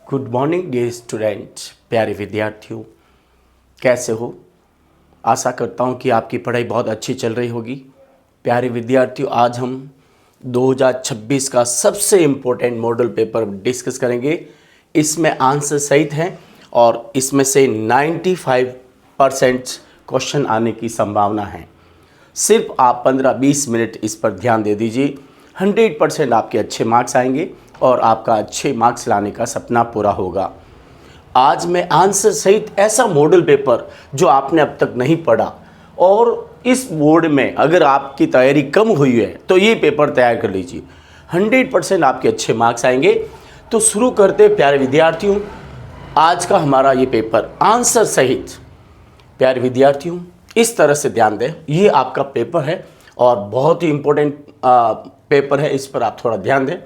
Good morning dear student, प्यारे विद्यार्थियों, कैसे हो। आशा करता हूँ कि आपकी पढ़ाई बहुत अच्छी चल रही होगी। प्यारे विद्यार्थियों, आज हम 2026 का सबसे इम्पोर्टेंट मॉडल पेपर डिस्कस करेंगे। इसमें आंसर सहित हैं और इसमें से 95% क्वेश्चन आने की संभावना है। सिर्फ आप 15-20 मिनट इस पर ध्यान दे दीजिए, 100% आपके अच्छे मार्क्स आएंगे और आपका अच्छे मार्क्स लाने का सपना पूरा होगा। आज मैं आंसर सहित ऐसा मॉडल पेपर जो आपने अब तक नहीं पढ़ा और इस बोर्ड में अगर आपकी तैयारी कम हुई है तो ये पेपर तैयार कर लीजिए, 100% आपके अच्छे मार्क्स आएंगे। तो शुरू करते प्यारे विद्यार्थियों, आज का हमारा ये पेपर आंसर सहित। प्यारे विद्यार्थियों, इस तरह से ध्यान दें, ये आपका पेपर है और बहुत ही इम्पोर्टेंट पेपर है, इस पर आप थोड़ा ध्यान दें।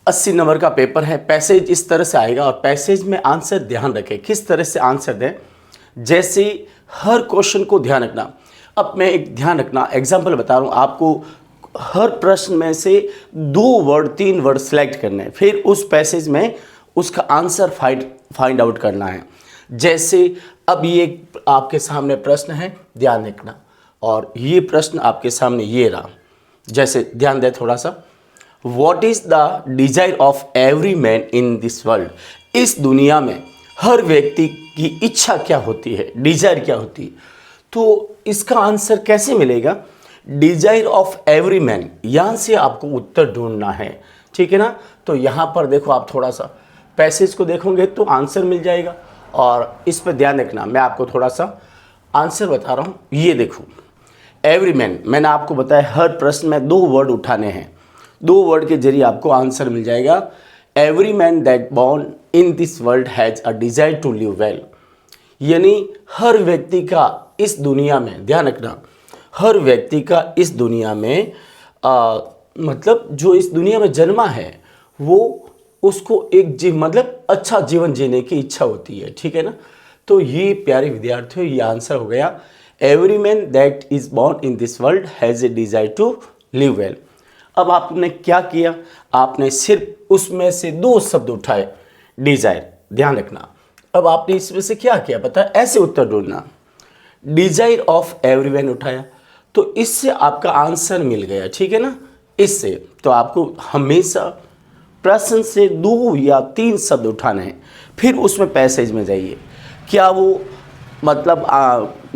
80 नंबर का पेपर है। पैसेज इस तरह से आएगा और पैसेज में आंसर ध्यान रखें, किस तरह से आंसर दें, जैसे हर क्वेश्चन को ध्यान रखना। अब मैं एक ध्यान रखना एग्जाम्पल बता रहा हूँ आपको। हर प्रश्न में से 2 वर्ड 3 वर्ड सेलेक्ट करने हैं, फिर उस पैसेज में उसका आंसर फाइंड आउट करना है। जैसे अब ये आपके सामने प्रश्न है, ध्यान रखना, और ये प्रश्न आपके सामने ये रहा। जैसे ध्यान दें थोड़ा सा, What is the desire of every man in this world? इस दुनिया में हर व्यक्ति की इच्छा क्या होती है, डिजायर क्या होती है। तो इसका आंसर कैसे मिलेगा, डिजायर ऑफ एवरी मैन, यहाँ से आपको उत्तर ढूंढना है, ठीक है ना। तो यहाँ पर देखो, आप थोड़ा सा पैसेज को देखोगे तो आंसर मिल जाएगा और इस पर ध्यान रखना। मैं आपको थोड़ा सा आंसर बता रहा हूँ, ये देखो एवरी मैन, मैंने आपको बताया हर प्रश्न में 2 वर्ड उठाने हैं, 2 वर्ड के जरिए आपको आंसर मिल जाएगा। Every man that born in this world has a desire to live well, यानी हर व्यक्ति का इस दुनिया में, ध्यान रखना, हर व्यक्ति का इस दुनिया में मतलब जो इस दुनिया में जन्मा है वो उसको एक मतलब अच्छा जीवन जीने की इच्छा होती है, ठीक है ना। तो ये प्यारे विद्यार्थियों, ये आंसर हो गया, every man that is born in this world has a desire to live well. अब आपने क्या किया, आपने सिर्फ उसमें से 2 शब्द उठाए, डिजायर, ध्यान रखना। अब आपने इसमें से क्या किया पता है, ऐसे उत्तर ढूंढना, डिजायर ऑफ एवरीवन उठाया तो इससे आपका आंसर मिल गया, ठीक है ना। इससे तो आपको हमेशा प्रश्न से 2 या 3 शब्द उठाने हैं, फिर उसमें पैसेज में जाइए, क्या वो मतलब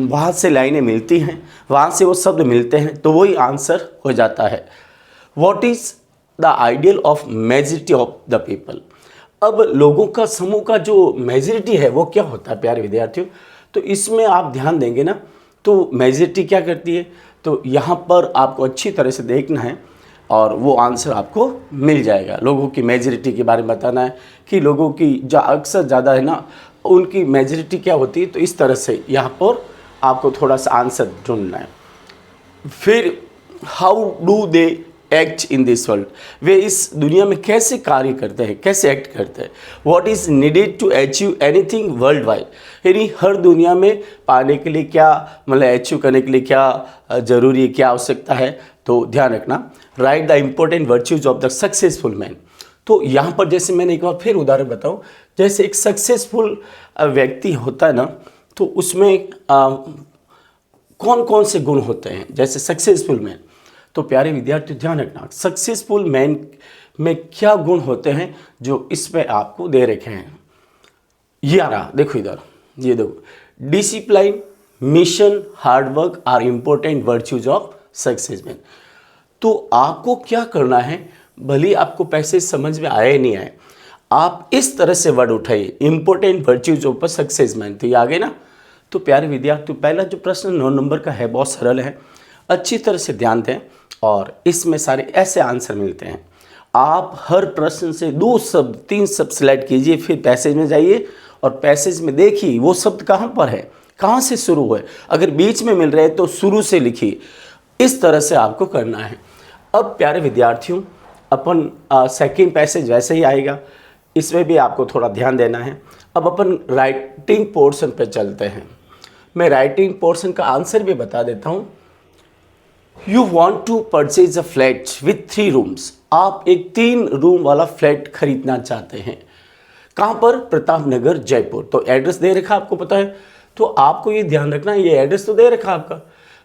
वहाँ से लाइनें मिलती हैं, वहाँ से वो शब्द मिलते हैं तो वही आंसर हो जाता है। What is the ideal of majority of the people? अब लोगों का समूह का जो मेजॉरिटी है वो क्या होता है प्यारे विद्यार्थियों। तो इसमें आप ध्यान देंगे ना, तो मेजॉरिटी क्या करती है, तो यहाँ पर आपको अच्छी तरह से देखना है और वो आंसर आपको मिल जाएगा। लोगों की मेजॉरिटी के बारे में बताना है कि लोगों की जो अक्सर ज़्यादा है ना, उनकी मेजॉरिटी क्या होती है। तो इस तरह से यहाँ पर आपको थोड़ा सा आंसर ढूंढना है। फिर how do they act in this world, वे इस दुनिया में कैसे कार्य करते हैं, कैसे एक्ट करते हैं। What is needed to achieve anything worldwide, यानी हर दुनिया में पाने के लिए क्या, मतलब अचीव करने के लिए क्या जरूरी है, क्या आवश्यकता है। तो ध्यान रखना, right the important virtues of the successful man. तो यहाँ पर जैसे मैंने एक बार फिर उदाहरण बताऊँ, जैसे एक सक्सेसफुल व्यक्ति होता है ना, तो उसमें कौन कौन से गुण होते हैं, जैसे सक्सेसफुल मैन। तो प्यारे विद्यार्थी ध्यान रखना, सक्सेसफुल मैन में क्या गुण होते हैं जो इसमें आपको दे रखे हैं। ये आ रहा, देखो इधर, ये देखो, discipline, mission, hard work are important virtues of success man. तो आपको क्या करना है, भले आपको पैसे समझ में आए नहीं आए, आप इस तरह से वर्ड उठाइए, important virtues of success man. तो ये आ गए ना। तो प्यारे विद्यार्थी, पहला जो प्रश्न 9 नंबर का है बहुत सरल है, अच्छी तरह से ध्यान दें और इसमें सारे ऐसे आंसर मिलते हैं। आप हर प्रश्न से 2 शब्द 3 शब्द सेलेक्ट कीजिए, फिर पैसेज में जाइए और पैसेज में देखिए वो शब्द कहाँ पर है, कहाँ से शुरू हुए। अगर बीच में मिल रहे हैं तो शुरू से लिखिए, इस तरह से आपको करना है। अब प्यारे विद्यार्थियों, अपन सेकेंड पैसेज वैसे ही आएगा, इसमें भी आपको थोड़ा ध्यान देना है। अब अपन राइटिंग पोर्शन पे चलते हैं। मैं राइटिंग पोर्शन का आंसर भी बता देता हूँ। You want to purchase a flat with 3 rooms, आप एक 3 रूम वाला फ्लैट खरीदना चाहते हैं। कहाँ पर? प्रताप नगर जयपुर। तो एड्रेस दे रखा आपको पता है, तो आपको ये ध्यान रखना ये एड्रेस तो दे रखा आपका।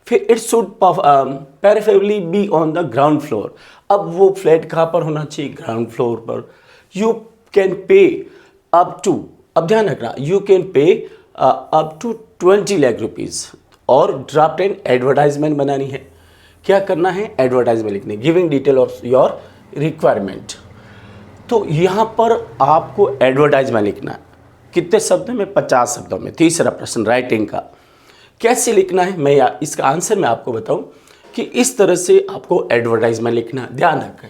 फिर it should preferably be on the ground floor. अब वो फ्लैट कहाँ पर होना चाहिए? ग्राउंड फ्लोर पर। You can pay up to, अब ध्यान रखना, you can pay up to 20 lakh rupees. और ड्राफ्ट एंड एडवर्टाइजमेंट बनानी है। क्या करना है? एडवर्टाइजमेंट लिखनी, giving detail of your requirement. तो यहाँ पर आपको एडवर्टाइजमेंट लिखना है। कितने शब्दों में? 50 शब्दों में। तीसरा प्रश्न राइटिंग का, कैसे लिखना है? मैं इसका आंसर मैं आपको बताऊं कि इस तरह से आपको एडवर्टाइजमेंट लिखना है। ध्यान रखें,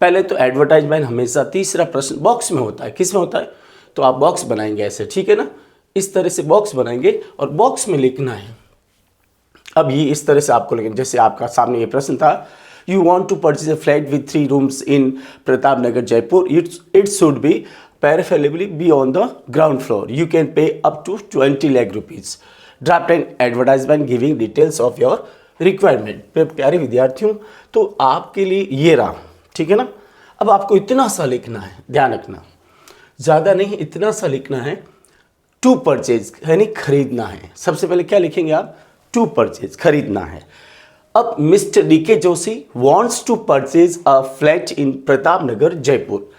पहले तो एडवर्टाइजमेंट हमेशा तीसरा प्रश्न बॉक्स में होता है। किस में होता है? तो आप बॉक्स बनाएंगे ऐसे, ठीक है ना, इस तरह से बॉक्स बनाएंगे और बॉक्स में लिखना है। अब ये इस तरह से आपको लिखना, जैसे आपका सामने ये प्रश्न था, you want to purchase a flat with 3 rooms in Pratap Nagar Jaipur, it should be preferably be on the ground floor. You can pay up to 20 lakh rupees. Draft an advertisement giving details of your requirement. प्यारे विद्यार्थियों, तो आपके लिए ये रहा, ठीक है ना। अब आपको इतना सा लिखना है, ध्यान रखना, ज़्यादा नहीं, इतना सा लिखना है। टू परचेज यानी खरीदना है। सबसे पहले क्या लिखेंगे आप? टू परचेज, खरीदना है। अब mister DK Joshi wants to purchase a flat in Pratap Nagar Jaipur.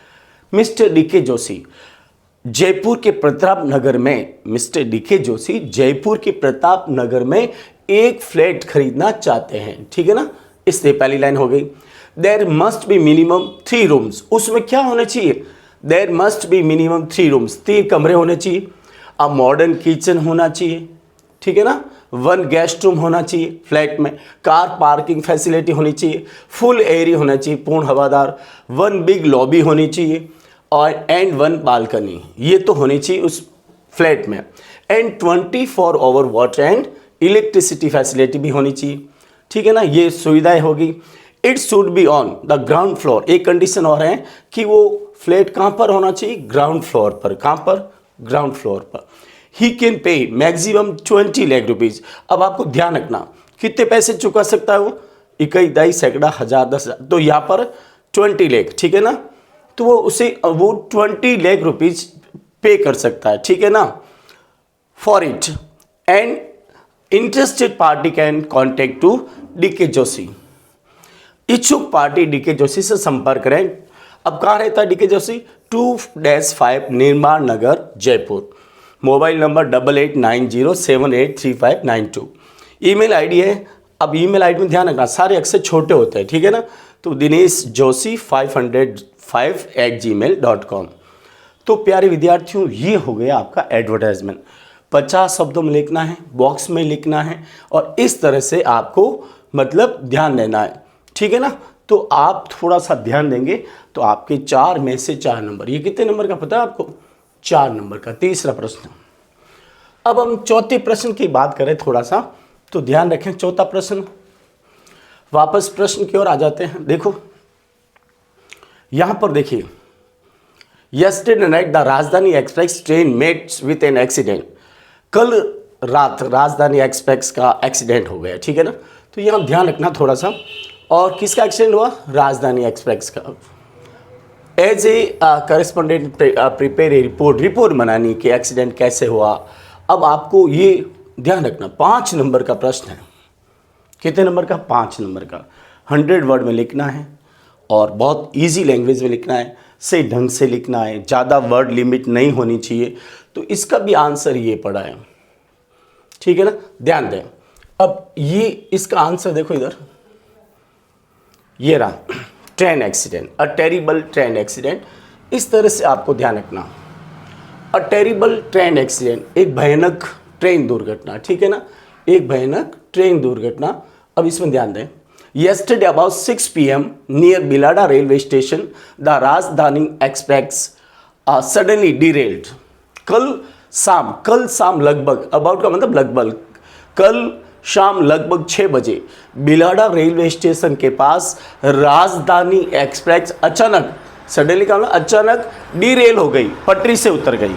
Mister DK Joshi Jaipur के प्रताप नगर में, मिस्टर डीके जोशी जयपुर के प्रताप नगर में एक फ्लैट खरीदना चाहते हैं, ठीक है ना। इससे पहली लाइन हो गई। There must be minimum 3 rooms. उसमें क्या होना चाहिए? There must be minimum 3 rooms, 3 कमरे होने चाहिए। अब मॉडर्न किचन होना चाहिए, ठीक है ना। 1 गेस्ट रूम होना चाहिए फ्लैट में। कार पार्किंग फैसिलिटी होनी चाहिए। फुल एरिया होना चाहिए, पूर्ण हवादार। 1 बिग लॉबी होनी चाहिए और एंड 1 बालकनी, ये तो होनी चाहिए उस फ्लैट में। And 24 hour water and electricity facility भी होनी चाहिए, ठीक है ना। ये सुविधाएं होगी। It should be on the ground floor. एक कंडीशन और है कि वो फ्लैट कहाँ पर होना चाहिए? ग्राउंड फ्लोर पर। कहाँ पर? ग्राउंड फ्लोर पर। He can pay maximum 20 lakh rupees. अब आपको ध्यान रखना, कितने पैसे चुका सकता है वो? 21, 22, सैकड़ा, 1000, 10,000। तो यहाँ पर 20 लाख, ठीक है ना। तो वो 20 लाख रुपीज़ पे कर सकता है, ठीक है ना, for it. And interested party can contact to DK Joshi. इच्छुक पार्टी डीके जोशी से संपर्क करें। अब कहाँ रहता है DK Joshi? 2-5 Nirman Nagar Jaipur. Mobile number 8890783592। Email ID है। अब ईमेल आईडी में ध्यान रखना, सारे अक्षर छोटे होते हैं, ठीक है ना। तो दिनेश जोशी 505@gmail.com। तो प्यारे विद्यार्थियों, ये हो गया आपका एडवर्टाइजमेंट। 50 शब्दों में लिखना है, बॉक्स में लिखना है और इस तरह से आपको मतलब ध्यान देना है, ठीक है ना। तो आप थोड़ा सा ध्यान देंगे तो आपके 4 में से 4 नंबर। ये कितने नंबर का पता है आपको? 4 नंबर का। तीसरा प्रश्न। अब हम चौथे प्रश्न की बात करें थोड़ा सा, तो ध्यान रखें। चौथा प्रश्न, वापस प्रश्न की ओर आ जाते हैं। देखो यहां पर देखिए, yesterday night the Rajdhani Express train met with an accident. कल रात राजधानी एक्सप्रेस का एक्सीडेंट हो गया, ठीक है ना। तो यहां ध्यान रखना थोड़ा सा। और किसका एक्सीडेंट हुआ? राजधानी एक्सप्रेस का। As a correspondent prepare a report बनानी कि एक्सीडेंट कैसे हुआ। अब आपको ये ध्यान रखना, 5 नंबर का प्रश्न है। कितने नंबर का? 5 नंबर का। 100 वर्ड में लिखना है और बहुत इजी लैंग्वेज में लिखना है, सही ढंग से लिखना है, ज़्यादा वर्ड लिमिट नहीं होनी चाहिए। तो इसका भी आंसर ये पड़ा है, ठीक है ना, ध्यान दें। अब ये इसका आंसर देखो इधर, ये रहा, train accident, a terrible train accident. इस तरह से आपको ध्यान रखना, अ टेरिबल ट्रेन एक्सीडेंट, एक भयानक ट्रेन दुर्घटना, ठीक है ना, एक भयानक ट्रेन दुर्घटना। अब इसमें ध्यान दें। Yesterday about 6 p.m. near Bilada railway station, the Rajdhani Express suddenly derailed. कल शाम लगभग, अबाउट का मतलब लगभग, कल शाम लगभग 6 बजे बिलाडा रेलवे स्टेशन के पास राजधानी एक्सप्रेस अचानक, सडनली का मतलब अचानक डीरेल हो गई, पटरी से उतर गई।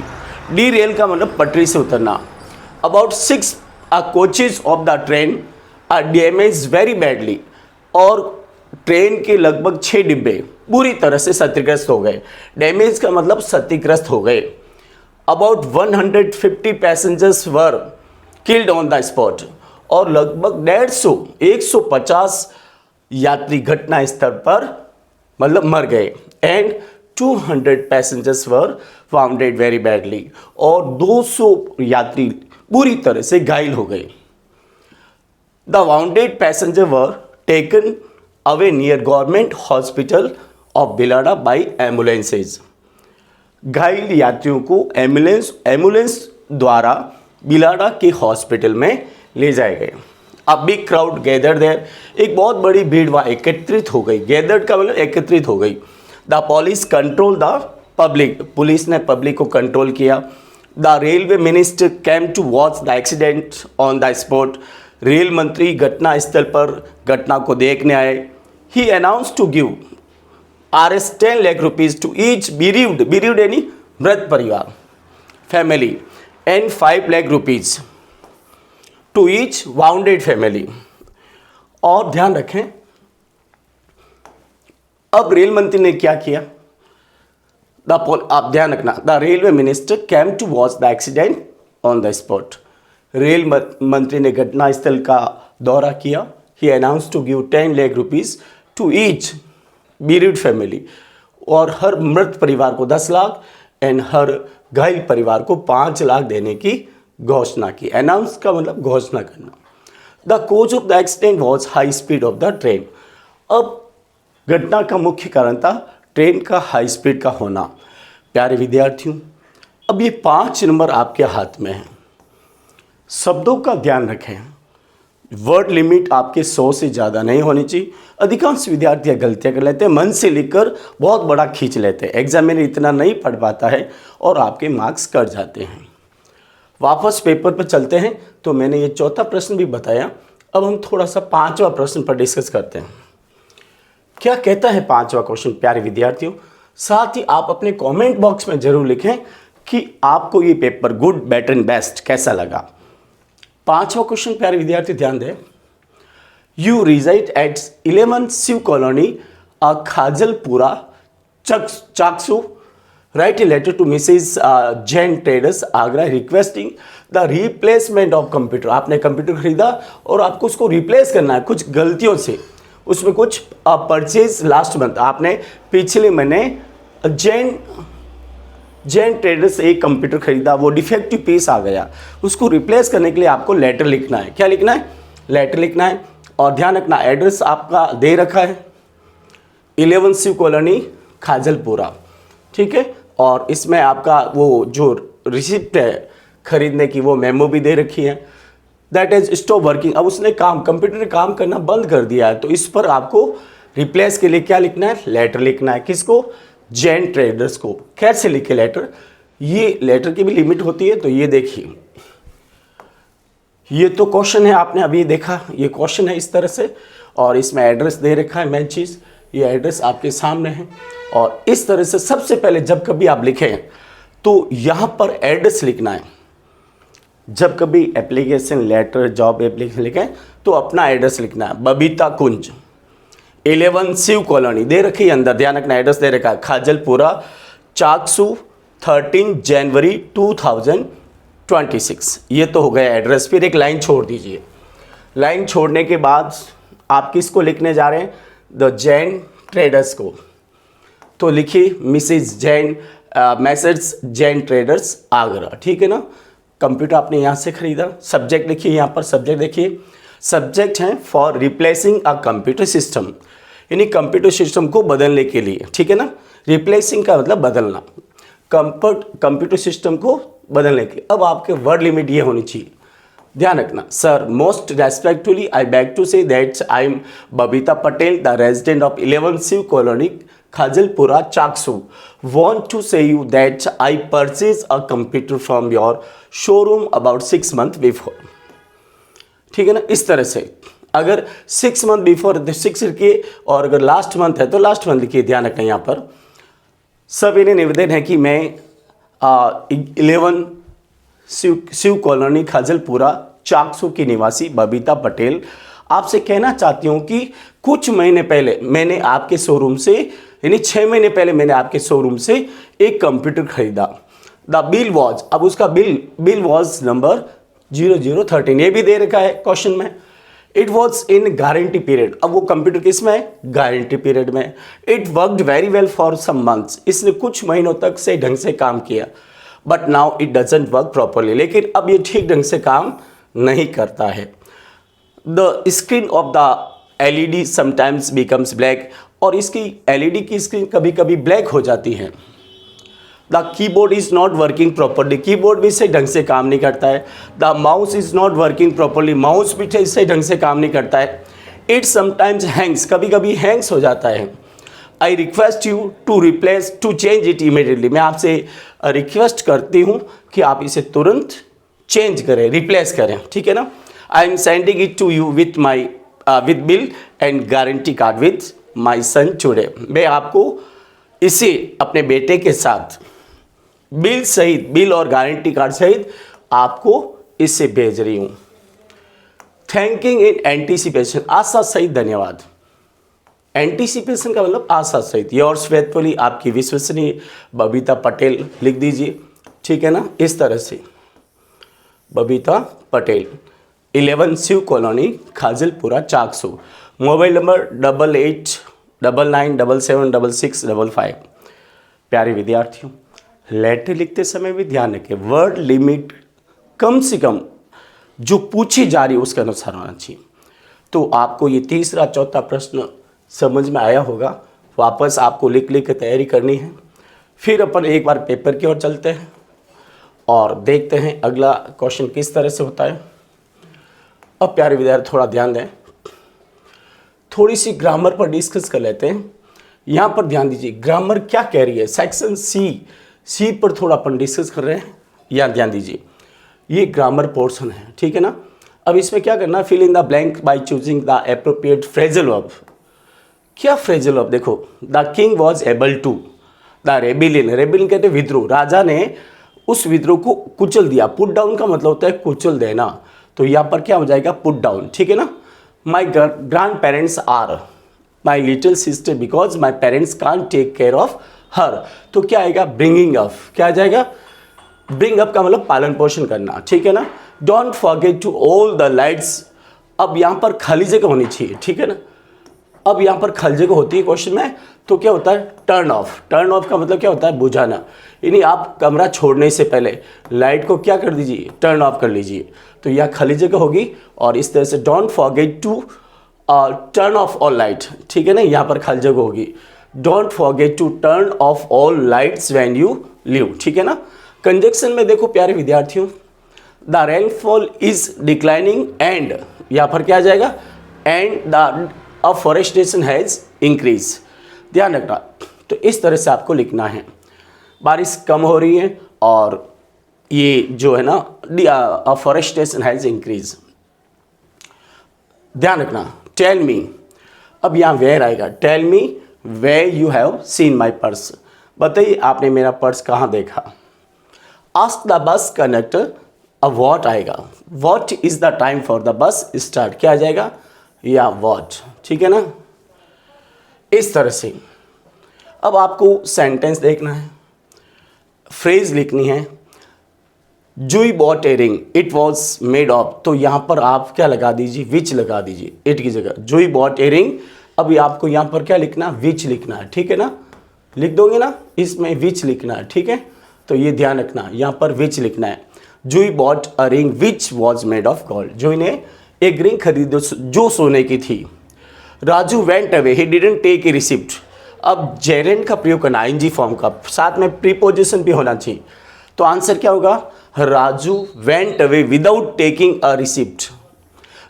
डीरेल का मतलब पटरी से उतरना। About 6 coaches of the train are damaged very badly, और ट्रेन के लगभग 6 डिब्बे पूरी तरह से क्षतिग्रस्त हो गए। डैमेज का मतलब क्षतिग्रस्त हो गए। About 150 passengers were killed on the spot, और लगभग 150 यात्री घटना स्थल पर मतलब मर गए। And 200 passengers were bounded very badly, और 200 यात्री पूरी तरह से घायल हो गए। The bounded passenger were taken away near government hospital of Bilara by ambulances. घायल यात्रियों को एम्बुलेंस द्वारा बिलाडा के हॉस्पिटल में ले जाए गए। अब बिग क्राउड गैदर्ड देयर, एक बहुत बड़ी भीड़ वहाँ एकत्रित हो गई। गैदर्ड का मतलब एकत्रित हो गई। The police control the public, police ने पब्लिक को कंट्रोल किया। The railway minister came to watch the accident on the spot, rail मंत्री घटना स्थल पर घटना को देखने आए। He announce to give Rs 10 lakh rupees to each bereaved यानी मृत परिवार family, and 5 lakh rupees to each wounded family. और ध्यान रखें, अब रेल मंत्री ने क्या किया, आप ध्यान रखना, the railway minister came to watch the accident on the spot. Rail मंत्री ने घटनास्थल का दौरा किया। He announce to give 10 lakh rupees to each bereaved family, और हर मृत परिवार को 10 लाख एंड हर घायल परिवार को 5 लाख देने की घोषणा की। अनाउंस का मतलब घोषणा करना। The cause of the accident was high speed of the train. अब घटना का मुख्य कारण था ट्रेन का हाई स्पीड का होना। प्यारे विद्यार्थियों, अब ये 5 नंबर आपके हाथ में है। शब्दों का ध्यान रखें, वर्ड लिमिट आपके 100 से ज़्यादा नहीं होनी चाहिए। अधिकांश विद्यार्थी गलतियाँ कर लेते हैं, मन से लिखकर बहुत बड़ा खींच लेते हैं, एग्जाम में इतना नहीं पढ़ पाता है और आपके मार्क्स कट जाते हैं। वापस पेपर पर चलते हैं। तो मैंने ये चौथा प्रश्न भी बताया, अब हम थोड़ा सा 5वां प्रश्न पर डिस्कस करते हैं। क्या कहता है 5वां क्वेश्चन प्यारे विद्यार्थियों? साथ ही आप अपने कमेंट बॉक्स में जरूर लिखें कि आपको ये paper good, better and best कैसा लगा। 5वां क्वेश्चन प्यारे विद्यार्थी ध्यान दें। You reside at 11 Shiv colony Khajalpura Chaksu, write a letter to Mrs Jain traders Agra requesting the replacement of computer. आपने कंप्यूटर खरीदा और आपको उसको रिप्लेस करना है कुछ गलतियों से, उसमें कुछ परचेज लास्ट मंथ आपने पिछले महीने जैन ट्रेडर्स से एक कंप्यूटर खरीदा, वो डिफेक्टिव पीस आ गया, उसको रिप्लेस करने के लिए आपको लेटर लिखना है। क्या लिखना है? लेटर लिखना है। और ध्यान रखना, एड्रेस आपका दे रखा है 11 शिव कॉलोनी खाजलपुरा, ठीक है। और इसमें आपका वो जो रिसिप्ट है खरीदने की वो मेमो भी दे रखी है। दैट इज स्टॉप वर्किंग, अब उसने कंप्यूटर ने काम करना बंद कर दिया है, तो इस पर आपको रिप्लेस के लिए क्या लिखना है? लेटर लिखना है। किसको? जैन ट्रेडर्स को। कैसे लिखे लेटर? ये लेटर की भी लिमिट होती है, तो ये देखिए, ये तो क्वेश्चन है, आपने अभी देखा, ये क्वेश्चन है इस तरह से, और इसमें एड्रेस दे रखा है मेन चीज़, ये एड्रेस आपके सामने है। और इस तरह से सबसे पहले जब कभी आप लिखें तो यहाँ पर एड्रेस लिखना है। जब कभी एप्लीकेशन लेटर, जॉब एप्लीकेशन लिखें तो अपना एड्रेस लिखना है। बबीता कुंज 11 शिव कॉलोनी दे रखी है अंदर, ध्यान रखना, एड्रेस दे रखा है खाजलपुरा चाकसू 13 जनवरी 2026। ये तो हो गया एड्रेस। फिर एक लाइन छोड़ दीजिए। लाइन छोड़ने के बाद आप किसको लिखने जा रहे हैं? द जैन ट्रेडर्स को। तो लिखिए missus Jain, messrs Jain traders Agra, ठीक है ना। कंप्यूटर आपने यहाँ से खरीदा। सब्जेक्ट लिखिए, यहाँ पर सब्जेक्ट देखिए, सब्जेक्ट है for replacing a computer system, यानी कंप्यूटर सिस्टम को बदलने के लिए, ठीक है ना। रिप्लेसिंग का मतलब बदलना, कंप्यूटर सिस्टम को बदलने के लिए। अब आपके वर्ड लिमिट ये होनी चाहिए, ध्यान रखना। Sir, most respectfully I beg to say that I am Babita Patel, the resident of 11 Shiv colony Khajalpura Chaksu, want to say you that I purchased a computer from your showroom about 6 months before, ठीक है ना। इस तरह से अगर 6 मंथ बिफोर 6 लिखिए, और अगर लास्ट मंथ है तो लास्ट मंथ लिखिए। ध्यान रखना, यहाँ पर सब इन्हें निवेदन है कि मैं 11 शिव कॉलोनी खाजलपुरा चाकसू की निवासी बबीता पटेल आपसे कहना चाहती हूँ कि कुछ महीने पहले मैंने आपके शोरूम से, यानी 6 महीने पहले मैंने आपके शोरूम से एक कंप्यूटर खरीदा। द बिल वॉज, अब उसका बिल वॉज नंबर 0013, ये भी दे रखा है क्वेश्चन में। It was in guarantee period, अब वो कंप्यूटर किस में है? गारंटी पीरियड में। It worked very well for some months, इसने कुछ महीनों तक सही ढंग से काम किया। But now it doesn't work properly, लेकिन अब ये ठीक ढंग से काम नहीं करता है। The screen of the LED sometimes becomes black, और इसकी एलईडी की स्क्रीन कभी कभी ब्लैक हो जाती है। The keyboard is not working properly, keyboard भी सही ढंग से काम नहीं करता है। The mouse is not working properly, mouse भी सही ढंग से काम नहीं करता है। इट समटाइम्स हैंग्स, कभी कभी हैंग्स हो जाता है। I request you to replace to change it immediately, मैं आपसे रिक्वेस्ट करती हूँ कि आप इसे तुरंत चेंज करें, रिप्लेस करें, ठीक है ना। I am sending it to you with bill and guarantee card with my son today, मैं आपको इसे अपने बेटे के साथ बिल सहित, बिल और गारंटी कार्ड सहित आपको इससे भेज रही हूँ। थैंकिंग इन एंटीसिपेशन, आशा सहित धन्यवाद। एंटीसिपेशन का मतलब आशा सहित। योर्स फेथफुली, आपकी विश्वसनीय बबीता पटेल लिख दीजिए, ठीक है ना, इस तरह से Babita Patel, 11 Shiv colony, Khajalpura, Chaksu. Mobile number 8899776655। प्यारे विद्यार्थियों, लेटर लिखते समय भी ध्यान रखें वर्ड लिमिट कम से कम जो पूछी जा रही है उसके अनुसार होना चाहिए। तो आपको ये तीसरा चौथा प्रश्न समझ में आया होगा। वापस आपको लिख के तैयारी करनी है। फिर अपन एक बार पेपर की ओर चलते हैं और देखते हैं अगला क्वेश्चन किस तरह से होता है। अब प्यारे विद्यार्थी थोड़ा ध्यान दें, थोड़ी सी ग्रामर पर डिस्कस कर लेते हैं। यहाँ पर ध्यान दीजिए, ग्रामर क्या कह रही है। सेक्शन सी पर थोड़ा अपन डिस्कस कर रहे हैं, यहाँ ध्यान दीजिए, ये ग्रामर पोर्शन है, ठीक है ना। अब इसमें क्या करना, fill in the blank by choosing the appropriate phrasal verb. क्या फ्रेजल वर्ब? देखो, the king was able to the rebellion, rebellion कहते हैं विद्रोह, राजा ने उस विद्रोह को कुचल दिया। पुट डाउन का मतलब होता है कुचल देना, तो यहाँ पर क्या हो जाएगा, पुट डाउन, ठीक है ना। My grandparents are my little sister because my parents can't take care of her, तो क्या आएगा, ब्रिंगिंग अप। क्या आ जाएगा, ब्रिंग अप का मतलब पालन पोषण करना, ठीक है ना। Don't forget to all the lights, अब यहाँ पर खाली जगह होनी चाहिए, ठीक है ना। अब यहाँ पर खाली जगह होती है क्वेश्चन में, तो क्या होता है, टर्न ऑफ। टर्न ऑफ का मतलब क्या होता है, बुझाना, यानी आप कमरा छोड़ने से पहले लाइट को क्या कर दीजिए, टर्न ऑफ कर लीजिए। तो यह खाली जगह होगी और इस तरह से don't forget to turn off all light, ठीक है ना, यहाँ पर खाली जगह होगी। Don't forget to turn off all lights when you leave, ठीक है ना। कंजक्शन में देखो प्यारे विद्यार्थियों, the rainfall is declining and, यहाँ पर क्या आ जाएगा, and the afforestation has increase, ध्यान रखना। तो इस तरह से आपको लिखना है, बारिश कम हो रही है और ये जो है ना, अफॉरेस्टेशन हैज इंक्रीज, ध्यान रखना। टेल मी, अब यहाँ वेयर आएगा, tell me where you have seen my purse, बताइए आपने मेरा पर्स कहाँ देखा। आस्क द बस कंडक्टर, अब वॉट आएगा, what is the time for the bus start, क्या आ जाएगा, या वॉट, ठीक है ना, इस तरह से। अब आपको सेंटेंस देखना है, फ्रेज लिखनी है। Jui bot a ring, it was made of, तो यहाँ पर आप क्या लगा दीजिए, विच लगा दीजिए, इट की जगह। जुई बॉट ए रिंग, अभी आपको यहाँ पर क्या लिखना, विच लिखना है, ठीक है ना, लिख दोगे ना, इसमें विच लिखना है, ठीक है। तो ये ध्यान रखना, यहाँ पर विच लिखना है। Jui bought a ring which was made of gold, Jui ने एक रिंग खरीदी जो सोने की थी। Raju went away, he didn't take a receipt, अब जेरेंट का प्रयोग करना, आईएनजी फॉर्म का, साथ में प्रीपोजिशन भी होना चाहिए। तो आंसर क्या होगा, Raju went away without taking a receipt,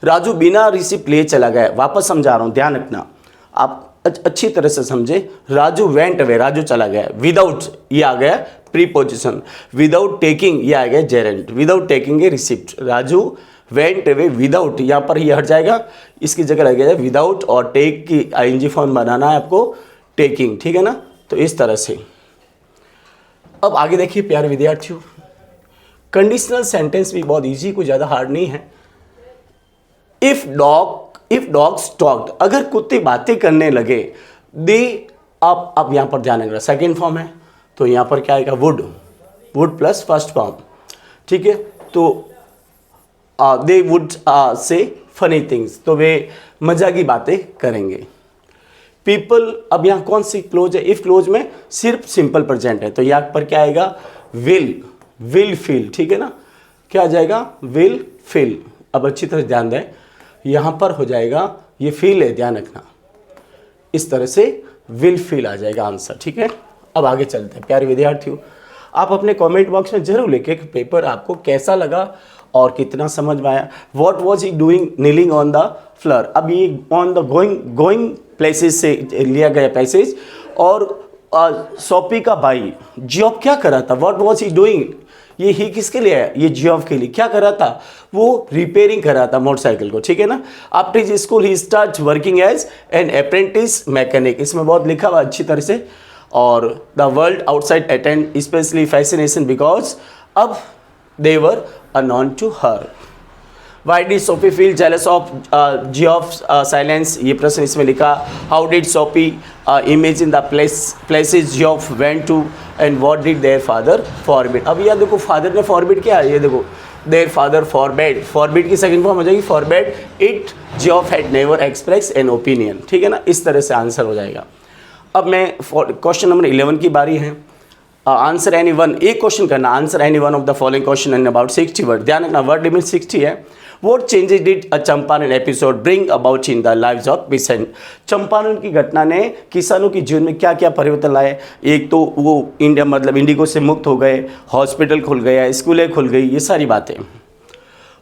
Raju बिना रिसिप्ट लिए चला गया। वापस समझा रहा हूँ, ध्यान रखना, आप अच्छी तरह से समझे। राजू वेंट अवे, राजू चला गया, विदाउट ये आ गया प्रीपोजिशन, विदाउट टेकिंग ये आ गया जेरेंट, without taking a receipt. Raju went away without, यहाँ पर ये हट जाएगा, इसकी जगह लग जाएगा विदाउट, और टेक की आईएनजी फॉर्म बनाना है आपको, टेकिंग, ठीक है ना। तो इस तरह से अब आगे देखिए प्यारे विद्यार्थियों, कंडीशनल सेंटेंस भी बहुत इजी, कोई ज़्यादा हार्ड नहीं है। If dog if dogs talked, अगर कुत्ते बातें करने लगे, दे, अब यहाँ पर ध्यान रखना सेकेंड फॉर्म है, तो यहाँ पर क्या आएगा, वुड प्लस फर्स्ट फॉर्म, ठीक है। तो they would say funny things, तो वे मजाकी बातें करेंगे। पीपल, अब यहाँ कौन सी क्लोज है, इफ क्लोज में सिर्फ सिंपल प्रेजेंट है, तो यहाँ पर क्या आएगा, विल फील, ठीक है ना, क्या आ जाएगा, विल फील। अब अच्छी तरह ध्यान दें, यहाँ पर हो जाएगा, ये फील है, ध्यान रखना, इस तरह से विल फील आ जाएगा आंसर, ठीक है। अब आगे चलते हैं प्यारे विद्यार्थियों, आप अपने कमेंट बॉक्स में जरूर लिखें कि पेपर आपको कैसा लगा और कितना समझ में आया। What was he doing kneeling on the floor, अब ये ऑन द गोइंग प्लेसेस से लिया गया पैसेज, और सोपी का भाई जियोफ क्या कर रहा था, व्हाट वाज ही डूइंग, ये ही किसके लिए है, ये जियोफ के लिए क्या कर रहा था, वो रिपेयरिंग कर रहा था मोटरसाइकिल को, ठीक है ना। After his school he start working as an apprentice mechanic, इसमें बहुत लिखा हुआ अच्छी तरह से। और the world outside attend specially fascination because अब they were unknown to her. Why did Sophie feel jealous of Geoff's silence? ये प्रश्न इसमें लिखा। How did Sophie imagine the places Geoff went to and what did their father forbid? अब यह देखो father ने forbid क्या है, ये देखो their father forbid की सेकंड फॉर्म हो जाएगी forbid it Geoff had never expressed an opinion, ठीक है ना, इस तरह से आंसर हो जाएगा। अब मैं क्वेश्चन नंबर 11 की बारी है। आंसर एनी वन, एक क्वेश्चन करना, answer any one of the following question in about 60 word, ध्यान रखना वर्ड लिमिट 60 है। What changes did a Champaran episode bring about in the lives of patient, Champaran की घटना ने किसानों के जीवन में क्या क्या परिवर्तन लाए, एक तो वो इंडिया मतलब इंडिगो से मुक्त हो गए, हॉस्पिटल खुल गया, स्कूलें खुल गई, ये सारी बातें।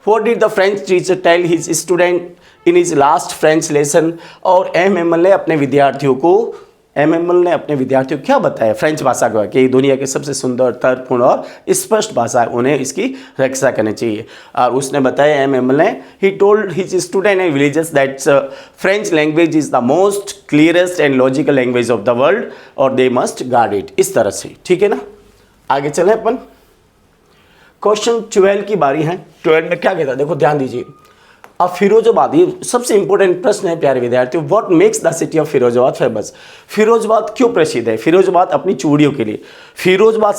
What did the French teacher tell his student in his last French lesson, और एमएमएल ने अपने विद्यार्थियों को क्या बताया फ्रेंच भाषा को कि दुनिया की सबसे सुंदर, तर्कपूर्ण और स्पष्ट भाषा है, उन्हें इसकी रक्षा करनी चाहिए। और उसने बताया एमएमएल ने, he told his student and villagers that French language is the most clearest and logical language of the world और दे मस्ट गार्ड इट, इस तरह से, ठीक है ना। आगे चलें अपन, क्वेश्चन 12 की बारी है। 12 में क्या कहता है, देखो ध्यान दीजिए। अब फिरोजाबाद, ये सबसे इंपॉर्टेंट प्रश्न है प्यारे विद्यार्थियों। What makes the city of Firozabad famous, Firozabad क्यों प्रसिद्ध है, फिरोजाबाद अपनी चूड़ियों के लिए। Firozabad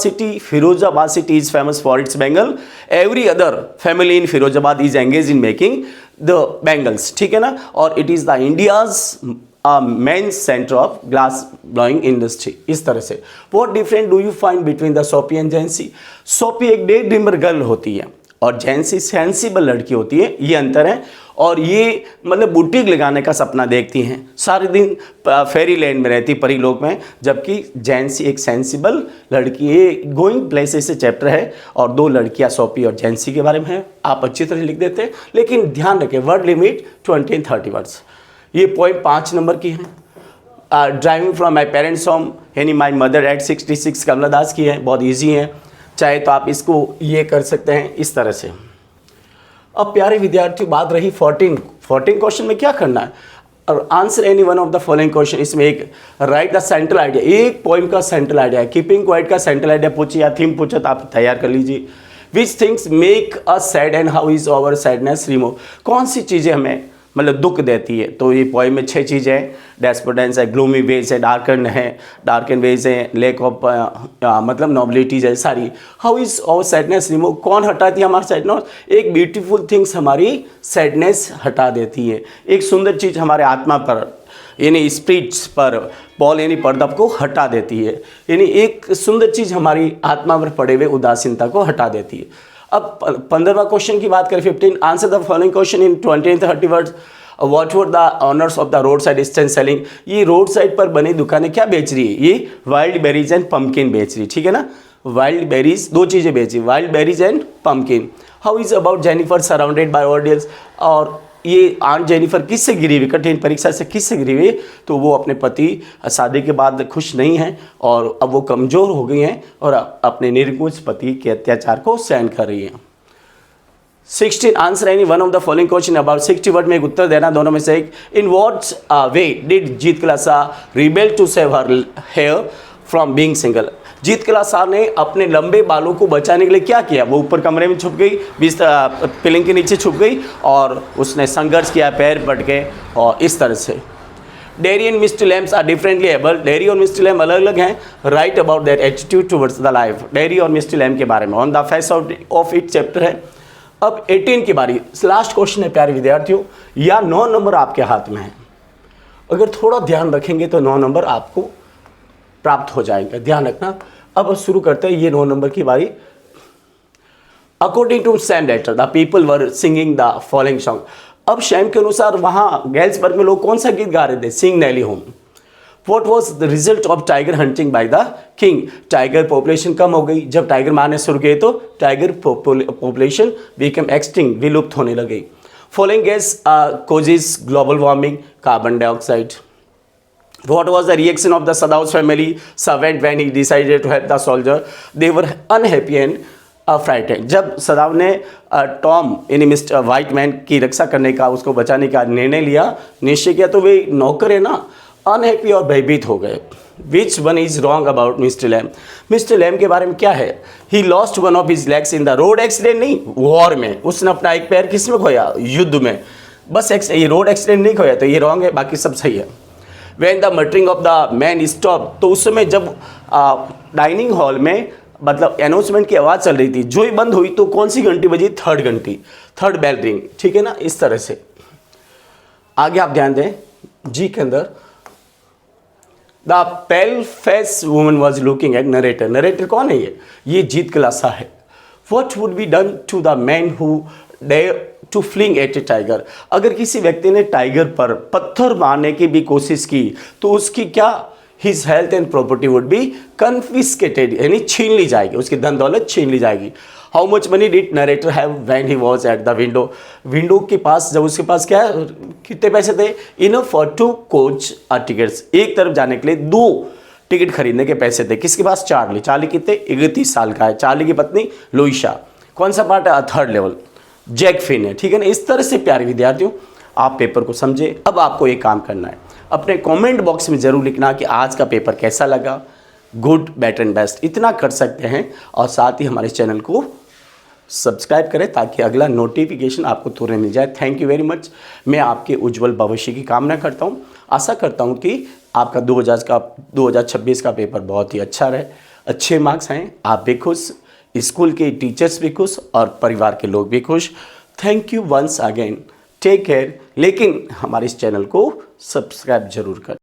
city is famous for its bangle, every other family in Firozabad is engage in making the bangles, ठीक है ना। और it is the India's main centre of glass blowing industry, इस तरह से। What different do you find between the सोपी and जेंसी, सोपी एक डे ड्रीमर गर्ल होती है और जेंसी सेंसिबल लड़की होती है, ये अंतर है। और ये मतलब बुटीक लगाने का सपना देखती हैं, सारे दिन फेरी लैंड में रहती, परी लोक में, जबकि जेंसी एक सेंसिबल लड़की है। गोइंग प्लेसेस से चैप्टर है और 2 लड़कियां सोपी और जेंसी के बारे में है, आप अच्छी तरह लिख देते हैं, लेकिन ध्यान रखें वर्ड लिमिट 20 and 30 वर्ड्स। ये पॉइंट 5 नंबर की है। Driving from my parents home यानी माई मदर एट 66 कमलादास की है, बहुत ईजी है, चाहे तो आप इसको ये कर सकते हैं इस तरह से। अब प्यारे विद्यार्थियों बात रही 14 क्वेश्चन में क्या करना है, और answer any one of the following question. इसमें एक राइट द सेंट्रल आइडिया, एक पॉइंट का सेंट्रल आइडिया है, कीपिंग क्वाइट का सेंट्रल आइडिया पूछे या थीम पूछे तो आप तैयार कर लीजिए। Which things make us sad and how is our sadness remove, कौन सी चीज़ें हमें मतलब दुख देती है, तो ये पोएम में 6 चीज़ें हैं। डेस्पोडेंस है, ग्लूमी वेज है, डार्कन वेज है, लेक ऑफ मतलब नॉबिलिटीज है सारी। How is our sadness remove, कौन हटाती है हमारा सैडनेस, एक ब्यूटीफुल थिंग्स हमारी सैडनेस हटा देती है, एक सुंदर चीज़ हमारे आत्मा पर यानी स्पिरिट्स पर बॉल यानी पर्दा को हटा देती है, यानी एक सुंदर चीज़ हमारी आत्मा पर पड़े हुए उदासीनता को हटा देती है। अब 15वां क्वेश्चन की बात करें 15, answer the following question in 20 and 30 words. What were the honours of the road side stand selling, ये रोड साइड पर बनी दुकानें क्या बेच रही है, ये वाइल्ड बेरीज एंड पम्पकिन बेच रही है, ठीक है ना। वाइल्ड बेरीज, 2 चीज़ें बेच रही, wild berries and pumpkin. How is about Jennifer surrounded by audience, और ये आंट जेनिफर किससे गिरी हुई, कठिन परीक्षा से किससे गिरी हुई, तो वो अपने पति शादी के बाद खुश नहीं हैं और अब वो कमज़ोर हो गई हैं और अपने निर्गुण पति के अत्याचार को सहन कर रही हैं। 16 answer any one of the following question about 60 word में एक उत्तर देना, दोनों में से एक। In what way did Jeet Kalasa rebel to save her hair from being single. Jeet कलासार ने अपने लंबे बालों को बचाने के लिए क्या किया? वो ऊपर कमरे में छुप गई, पिलिंग के नीचे छुप गई और उसने संघर्ष किया पैर पट के और इस तरह से। Derry and mister Lamb are differently able. Derry और मिस्टर लैम अलग अलग हैं। Write about that attitude towards the life. Derry और मिस्टर लैम के बारे में on the face of it chapter है। अब 18 की बारी, लास्ट क्वेश्चन है प्यारे विद्यार्थियों, या 9 नंबर आपके हाथ में है। अगर थोड़ा ध्यान रखेंगे तो 9 नंबर आपको प्राप्त हो जाएंगे, ध्यान रखना। अब शुरू करते हैं ये 9 नंबर की बारी। According to Sam later the people were singing the following song. अब शैम के अनुसार वहाँ गैल्सबर्ग में लोग कौन सा गीत गा रहे थे? सिंग नेली home. What was the result of tiger hunting by the king? Tiger population कम हो गई। जब टाइगर मारने शुरू किए तो टाइगर पॉपुलेशन became extinct, विलुप्त होने लगी। Following gas causes global warming, carbon dioxide. What was the reaction of the Sadaus family servant when he decided to help the soldier? They were unhappy and frightened. जब सदाव ने Tom यानी mister white man की रक्षा करने का, उसको बचाने का निर्णय लिया, निश्चय किया, तो वे नौकर है ना अनहैप्पी और भयभीत हो गए। Which one is wrong about mister Lamb? Mister Lamb के बारे में क्या है? He lost one of his legs in the road accident, नहीं वॉर में। उसने अपना एक पैर किस में खोया? युद्ध में। बस ये रोड एक्सीडेंट नहीं खोया, तो ये रॉन्ग है, बाकी सब सही है। When the muttering of the man stop, तो उस समय जब डाइनिंग हॉल में मतलब अनाउंसमेंट की आवाज़ चल रही थी, जो ही बंद हुई तो कौन सी घंटी बजी? थर्ड घंटी, थर्ड बेल रिंग, ठीक है ना, इस तरह से। आगे आप ध्यान दें जी के अंदर, the pale face woman was looking at narrator. Narrator कौन है? ये जीत कलासा है। What would be done to the man who dare to fling at a tiger? अगर किसी व्यक्ति ने टाइगर पर पत्थर मारने की भी कोशिश की तो उसकी क्या? His health and property would be confiscated, यानी छीन ली जाएगी, उसकी धन दौलत छीन ली जाएगी। How much money did narrator have when he was at the window? Window के पास जब उसके पास क्या है, कितने पैसे थे? Enough for 2 coach tickets, एक तरफ जाने के लिए 2 टिकट खरीदने के पैसे थे। किसके पास? चार्ली। चार्ली कितने? 31 साल का है। चार्ली की पत्नी लुइशा। कौन सा पार्ट है? Third level. जैक फिन है, ठीक है ना। इस तरह से प्यारे विद्यार्थियों आप पेपर को समझे। अब आपको एक काम करना है, अपने कमेंट बॉक्स में ज़रूर लिखना कि आज का पेपर कैसा लगा। गुड, बेटर एंड बेस्ट इतना कर सकते हैं, और साथ ही हमारे चैनल को सब्सक्राइब करें ताकि अगला नोटिफिकेशन आपको तुरंत मिल जाए। Thank you very much. मैं आपके उज्जवल भविष्य की कामना करता हूँ। आशा करता हूँ कि आपका 2026 का पेपर बहुत ही अच्छा रहे, अच्छे मार्क्स हैं, आप भी खुश, स्कूल के टीचर्स भी खुश और परिवार के लोग भी खुश। Thank you once again, take care. लेकिन हमारे इस चैनल को सब्सक्राइब जरूर करें।